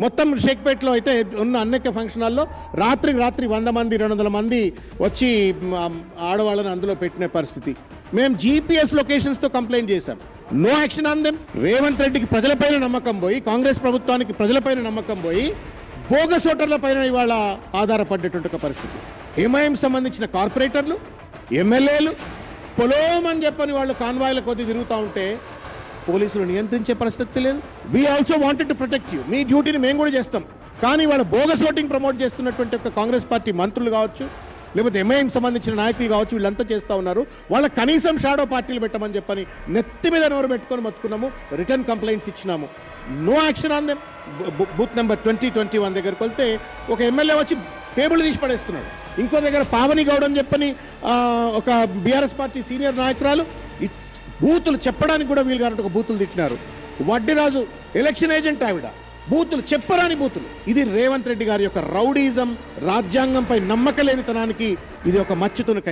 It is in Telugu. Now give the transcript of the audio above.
మొత్తం షేక్పేట్లో అయితే ఉన్న అనేక ఫంక్షన్ హాల్లో రాత్రికి రాత్రి 100 మంది 200 మంది వచ్చి ఆడవాళ్ళని అందులో పెట్టిన పరిస్థితి. మేము జీపీఎస్ లొకేషన్స్తో కంప్లైంట్ చేశాం. No action on them. Revanth రెడ్డికి ప్రజలపైన నమ్మకం పోయి, కాంగ్రెస్ ప్రభుత్వానికి ప్రజలపైన నమ్మకం పోయి, బోగస్ ఓటర్ల పైన ఇవాళ ఆధారపడ్డటువంటి ఒక పరిస్థితి. ఎంఐఎం సంబంధించిన కార్పొరేటర్లు, ఎమ్మెల్యేలు పొలోమని చెప్పని వాళ్ళు కాన్వాయ్ల కొద్ది తిరుగుతూ ఉంటే పోలీసులు నియంత్రించే పరిస్థితి లేదు. We also wanted to protect you. మీ డ్యూటీని మేము కూడా చేస్తాం. కానీ వాళ్ళ బోగస్ ఓటింగ్ ప్రమోట్ చేస్తున్నటువంటి ఒక కాంగ్రెస్ పార్టీ మంత్రులు కావచ్చు, లేకపోతే ఎంఐఎం సంబంధించిన నాయకులు కావచ్చు, వీళ్ళంతా చేస్తూ ఉన్నారు. వాళ్ళ కనీసం షాడో పార్టీలు పెట్టమని చెప్పని నెత్తి మీద నోరు పెట్టుకొని మొత్తుకున్నాము. రిటర్న్ కంప్లైంట్స్ ఇచ్చినాము. No action on them. Booth number 2021 దగ్గరికి వెళ్తే ఒక ఎమ్మెల్యే వచ్చి టేబుల్ తీసి పడేస్తున్నాడు. ఇంకో దగ్గర పావని గౌడ్ అని చెప్పని ఒక బీఆర్ఎస్ పార్టీ సీనియర్ నాయకురాలు బూతులు చెప్పడానికి కూడా వీలు కానట్టు ఒక బూతులు తిట్టినారు. వడ్డీరాజు ఎలక్షన్ ఏజెంట్ ఆవిడ, బూతులు చెప్పరాని బూతులు. ఇది రేవంత్ రెడ్డి గారి యొక్క రౌడీజం, రాజ్యాంగంపై నమ్మకలేనితనానికి ఇది ఒక మచ్చుతునకై.